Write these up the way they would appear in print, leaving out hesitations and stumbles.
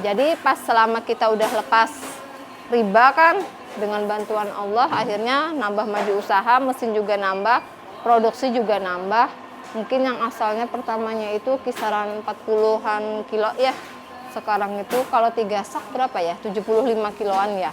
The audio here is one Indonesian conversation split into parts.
Jadi pas selama kita udah lepas riba kan, dengan bantuan Allah akhirnya nambah maju usaha, mesin juga nambah, produksi juga nambah. Mungkin yang asalnya pertamanya itu kisaran 40-an kilo ya. Sekarang itu kalau 3 sak berapa ya? 75 kiloan ya.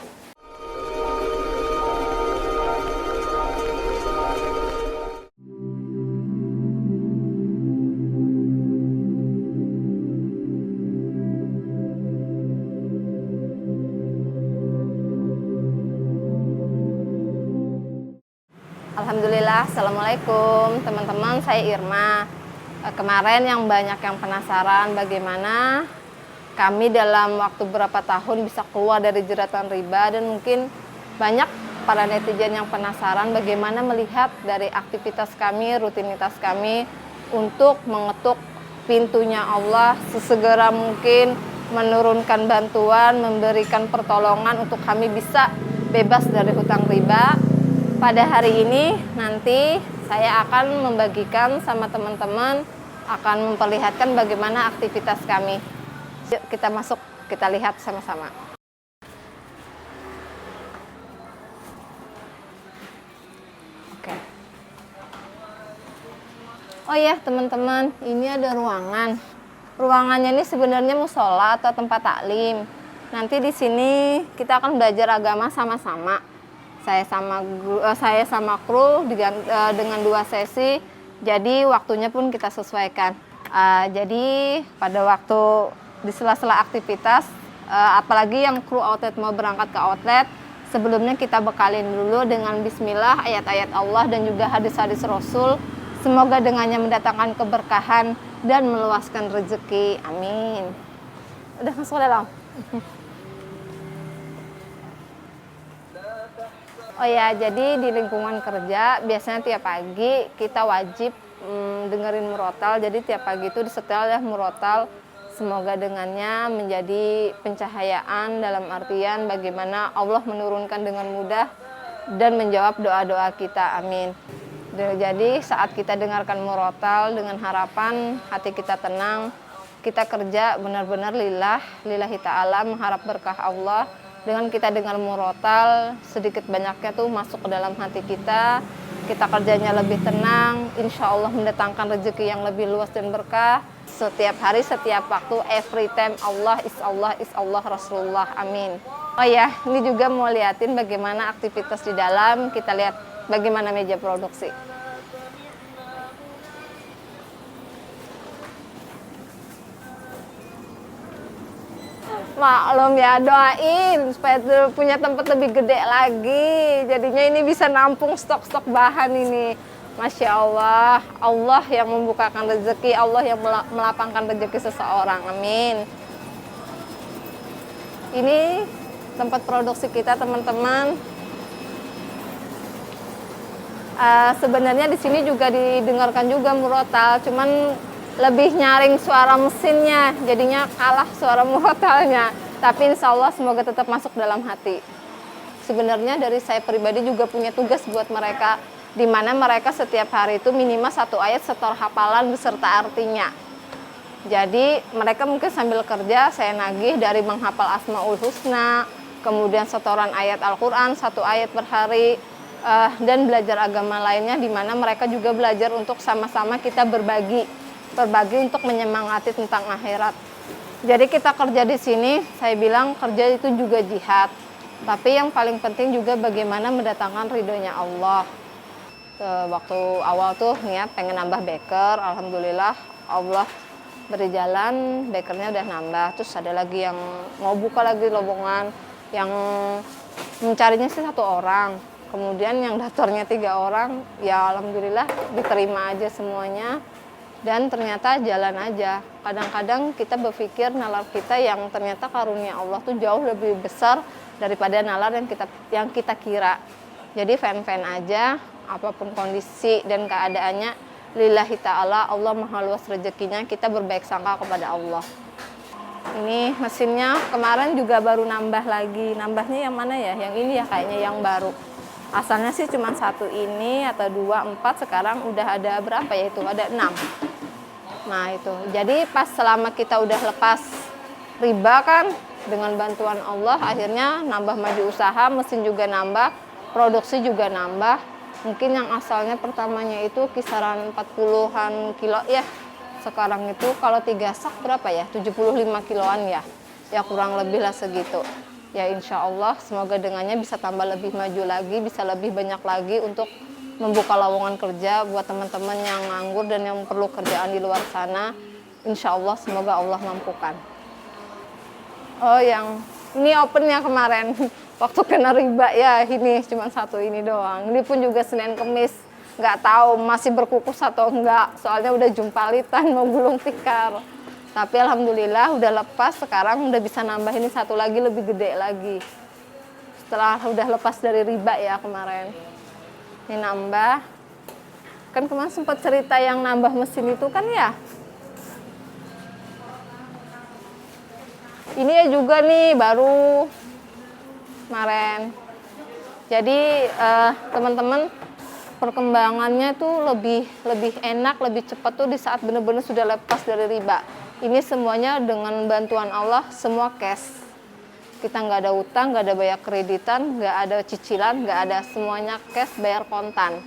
Alhamdulillah, Assalamualaikum teman-teman, saya Irma. Kemarin yang banyak yang penasaran bagaimana kami dalam waktu berapa tahun bisa keluar dari jeratan riba, dan mungkin banyak para netizen yang penasaran bagaimana melihat dari aktivitas kami, rutinitas kami untuk mengetuk pintunya Allah sesegera mungkin, menurunkan bantuan, memberikan pertolongan untuk kami bisa bebas dari hutang riba. Pada hari ini nanti saya akan membagikan sama teman-teman, akan memperlihatkan bagaimana aktivitas kami. Yuk kita masuk, kita lihat sama-sama. Oke. Oh ya teman-teman, ini ada ruangan. Ruangannya ini sebenarnya musola atau tempat taklim. Nanti di sini kita akan belajar agama sama-sama. Saya sama kru dengan 2 sesi, jadi waktunya pun kita sesuaikan. Jadi pada waktu di sela-sela aktivitas, apalagi yang kru outlet mau berangkat ke outlet, sebelumnya kita bekalin dulu dengan bismillah, ayat-ayat Allah dan juga hadis-hadis Rasul. Semoga dengannya mendatangkan keberkahan dan meluaskan rezeki. Amin. Udah masuk dalam. Oh ya, jadi di lingkungan kerja biasanya tiap pagi kita wajib dengerin murotal. Jadi tiap pagi itu disetel ya murotal. Semoga dengannya menjadi pencahayaan dalam artian bagaimana Allah menurunkan dengan mudah dan menjawab doa-doa kita. Amin. Jadi saat kita dengarkan murotal dengan harapan hati kita tenang, kita kerja benar-benar lillahi ta'ala, mengharap berkah Allah. Dengan kita dengar murotal, sedikit banyaknya tuh masuk ke dalam hati kita kerjanya lebih tenang, insya Allah mendatangkan rezeki yang lebih luas dan berkah. Setiap hari, setiap waktu, every time Allah is Allah, Rasulullah, amin. Oh ya, ini juga mau liatin bagaimana aktivitas di dalam, kita lihat bagaimana meja produksi. Maklum ya, doain supaya punya tempat lebih gede lagi. Jadinya ini bisa nampung stok-stok bahan ini. Masya Allah, Allah yang membukakan rezeki, Allah yang melapangkan rezeki seseorang. Amin. Ini tempat produksi kita teman-teman. Sebenarnya di sini juga didengarkan juga murotal, cuman lebih nyaring suara mesinnya, jadinya kalah suara murotalnya. Tapi insya Allah semoga tetap masuk dalam hati. Sebenarnya dari saya pribadi juga punya tugas buat mereka, di mana mereka setiap hari itu minimal 1 ayat setor hafalan beserta artinya. Jadi mereka mungkin sambil kerja, saya nagih dari menghafal Asmaul Husna, kemudian setoran ayat Al-Quran 1 ayat per hari, dan belajar agama lainnya, di mana mereka juga belajar untuk sama-sama kita berbagi untuk menyemangati tentang akhirat. Jadi kita kerja di sini, saya bilang kerja itu juga jihad. Tapi yang paling penting juga bagaimana mendatangkan ridhonya Allah. Waktu awal tuh niat pengen nambah baker, alhamdulillah Allah beri jalan, bakernya udah nambah. Terus ada lagi yang mau buka lagi lowongan, yang mencarinya sih 1 orang. Kemudian yang daftarnya 3 orang, ya alhamdulillah diterima aja semuanya. Dan ternyata jalan aja. Kadang-kadang kita berpikir nalar kita yang ternyata karunia Allah tuh jauh lebih besar daripada nalar yang kita kira. Jadi fan-fan aja, apapun kondisi dan keadaannya, lillahi ta'ala, Allah maha luas rezekinya, kita berbaik sangka kepada Allah. Ini mesinnya kemarin juga baru nambah lagi. Nambahnya yang mana ya? Yang ini ya kayaknya yang baru. Asalnya sih cuma 1 ini atau 2, 4, sekarang udah ada berapa ya itu? Ada 6. Nah itu, jadi pas selama kita udah lepas riba kan, dengan bantuan Allah akhirnya nambah maju usaha, mesin juga nambah, produksi juga nambah. Mungkin yang asalnya pertamanya itu kisaran 40-an kilo ya, sekarang itu kalau 3 sak berapa ya, 75 kiloan ya, ya kurang lebih lah segitu. Ya insya Allah semoga dengannya bisa tambah lebih maju lagi, bisa lebih banyak lagi untuk membuka lowongan kerja buat teman-teman yang nganggur dan yang perlu kerjaan di luar sana. Insya Allah semoga Allah mampukan. Oh yang ini opennya kemarin waktu kena riba ya, ini cuma satu ini doang. Ini pun juga Senin Kemis, nggak tahu masih berkukus atau enggak, soalnya udah jumpalitan mau gulung tikar. Tapi alhamdulillah udah lepas, sekarang udah bisa nambah ini satu lagi lebih gede lagi. Setelah udah lepas dari riba ya kemarin. Ini nambah. Kan kemarin sempat cerita yang nambah mesin itu kan ya. Ini ya juga nih baru kemarin. Jadi teman-teman, perkembangannya tuh lebih enak, lebih cepat tuh di saat benar-benar sudah lepas dari riba. Ini semuanya dengan bantuan Allah, semua cash. Kita nggak ada utang, nggak ada bayar kreditan, nggak ada cicilan, nggak ada, semuanya cash, bayar kontan.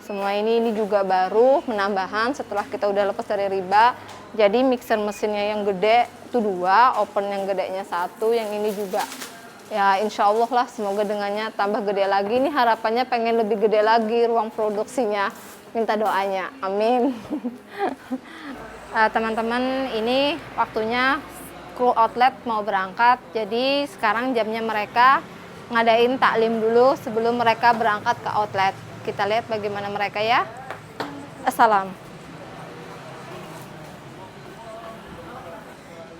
Semua ini juga baru penambahan setelah kita udah lepas dari riba. Jadi mixer mesinnya yang gede itu 2, open yang gedenya 1, yang ini juga. Ya insya Allah lah, semoga dengannya tambah gede lagi. Ini harapannya pengen lebih gede lagi ruang produksinya. Minta doanya, amin. Teman-teman, ini waktunya kru outlet mau berangkat. Jadi sekarang jamnya mereka ngadain taklim dulu sebelum mereka berangkat ke outlet. Kita lihat bagaimana mereka ya. Assalam.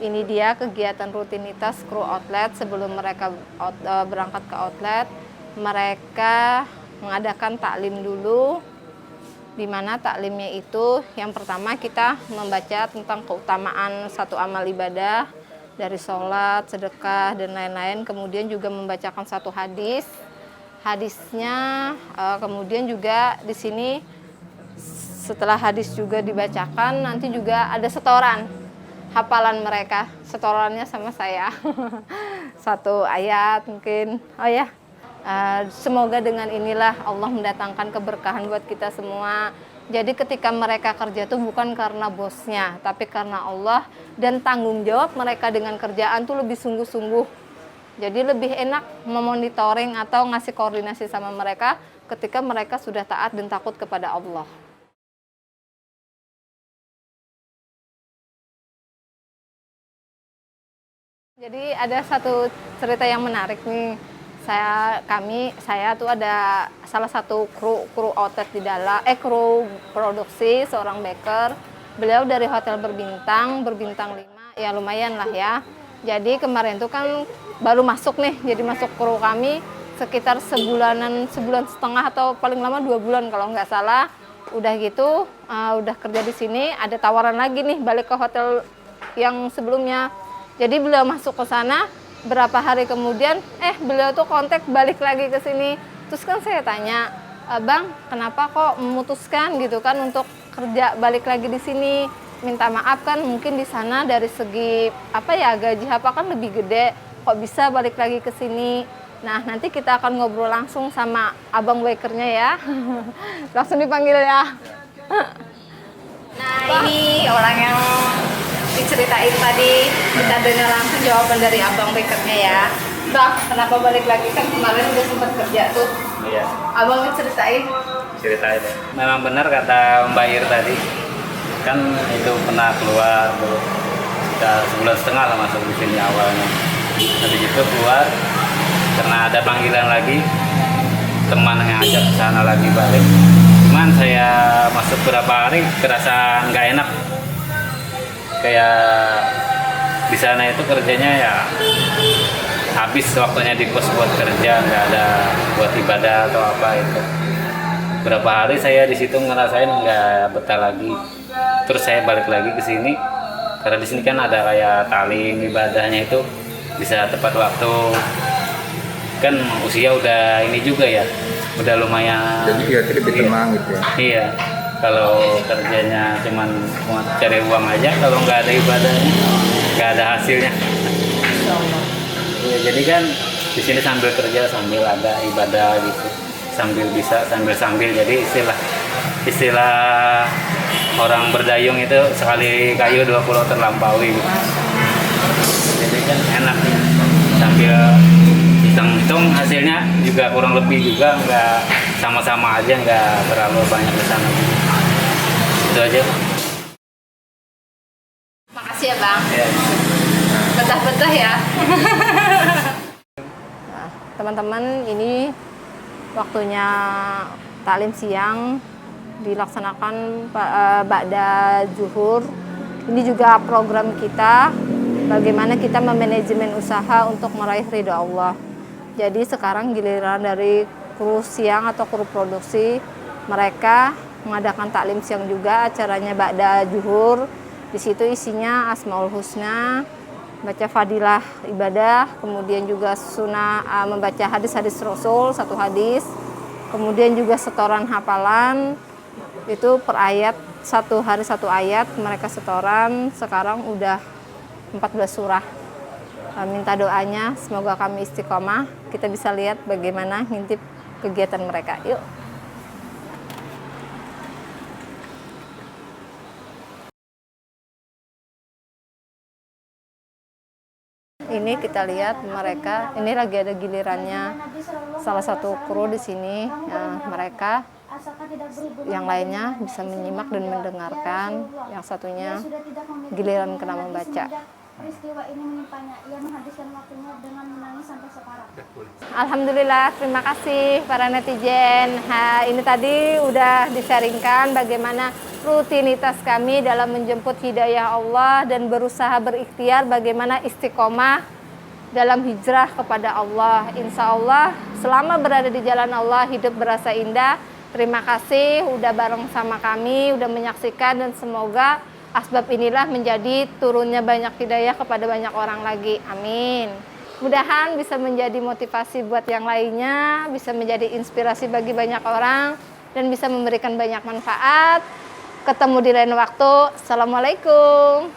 Ini dia kegiatan rutinitas kru outlet sebelum mereka berangkat ke outlet. Mereka mengadakan taklim dulu, di mana taklimnya itu yang pertama kita membaca tentang keutamaan satu amal ibadah dari sholat, sedekah, dan lain-lain. Kemudian juga membacakan satu hadis. Hadisnya kemudian juga di sini setelah hadis juga dibacakan, nanti juga ada setoran hafalan mereka, setorannya sama saya. Satu ayat mungkin. Oh ya, semoga dengan inilah Allah mendatangkan keberkahan buat kita semua. Jadi ketika mereka kerja itu bukan karena bosnya, tapi karena Allah, dan tanggung jawab mereka dengan kerjaan tuh lebih sungguh-sungguh. Jadi lebih enak memonitoring atau ngasih koordinasi sama mereka ketika mereka sudah taat dan takut kepada Allah. Jadi ada satu cerita yang menarik nih. Saya tuh ada salah satu kru outlet di dalam, kru produksi, seorang baker. Beliau dari hotel berbintang 5, ya lumayan lah ya. Jadi kemarin tuh kan baru masuk nih, jadi masuk kru kami sekitar sebulan setengah atau paling lama 2 bulan kalau nggak salah. Udah gitu, udah kerja di sini, ada tawaran lagi nih balik ke hotel yang sebelumnya. Jadi beliau masuk ke sana, berapa hari kemudian, beliau tuh kontak balik lagi ke sini. Terus kan saya tanya, Bang, kenapa kok memutuskan gitu kan untuk kerja balik lagi di sini? Minta maaf kan mungkin di sana dari segi gaji kan lebih gede, kok bisa balik lagi ke sini. Nah, nanti kita akan ngobrol langsung sama abang bakernya ya. Langsung dipanggil ya. Nah, ini orang yang diceritain tadi, kita dengar langsung jawaban dari abang bakernya ya. Bang, kenapa balik lagi? Kan kemarin udah sempat kerja tuh. Iya. Abang ceritain Ya. Memang benar kata Mbak Ir tadi. Kan itu pernah keluar tuh. Sudah sebulan setengah lah masuk di sini awalnya. Habis itu keluar karena ada panggilan lagi. Teman yang ajak ke sana lagi balik. Cuman saya masuk berapa hari kerasa nggak enak. Kayak di sana itu kerjanya ya habis waktunya di kos buat kerja, nggak ada buat ibadah atau apa itu. Berapa hari saya di situ ngerasain nggak betah lagi. Terus saya balik lagi ke sini karena di sini kan ada kayak talim ibadahnya itu bisa tepat waktu. Kan usia udah ini juga ya, udah lumayan. Jadi kira-kira lebih tenang gitu ya. Iya. Kalau kerjanya cuman cari uang aja, kalau nggak ada ibadahnya, nggak ada hasilnya. jadi kan di sini sambil kerja sambil ada ibadah gitu, sambil bisa sambil jadi istilah orang berdayung itu sekali kayu 20 terlampaui gitu. Jadi kan enak sambil hitung hasilnya juga kurang lebih juga nggak sama-sama aja, nggak terlalu banyak ke sana gitu. Itu aja. Makasih ya Bang. Ya. Betah-betah ya. Nah, teman-teman, ini waktunya taklim siang dilaksanakan ba'da zuhur. Ini juga program kita bagaimana kita memanajemen usaha untuk meraih ridha Allah. Jadi sekarang giliran dari kru siang atau kru produksi, mereka mengadakan taklim siang juga, acaranya ba'da zuhur. Di situ isinya Asmaul Husna, baca fadilah ibadah, kemudian juga sunnah membaca hadis-hadis Rasul, 1 hadis, kemudian juga setoran hafalan, itu per ayat, 1 hari 1 ayat, mereka setoran, sekarang udah 14 surah. Minta doanya, semoga kami istiqomah, kita bisa lihat bagaimana ngintip kegiatan mereka. Yuk. Ini kita lihat mereka, ini lagi ada gilirannya salah satu kru di sini. Mereka yang lainnya bisa menyimak dan mendengarkan, yang satunya giliran kena membaca. Peristiwa ini menimpanya, ia menghabiskan waktunya dengan menangis sampai sekarang. Alhamdulillah, terima kasih para netizen. Ini tadi udah disaringkan bagaimana rutinitas kami dalam menjemput hidayah Allah dan berusaha berikhtiar bagaimana istiqomah dalam hijrah kepada Allah. Insya Allah selama berada di jalan Allah hidup berasa indah. Terima kasih udah bareng sama kami, udah menyaksikan, dan semoga asbab inilah menjadi turunnya banyak hidayah kepada banyak orang lagi. Amin. Mudahan bisa menjadi motivasi buat yang lainnya, bisa menjadi inspirasi bagi banyak orang, dan bisa memberikan banyak manfaat. Ketemu di lain waktu. Assalamualaikum.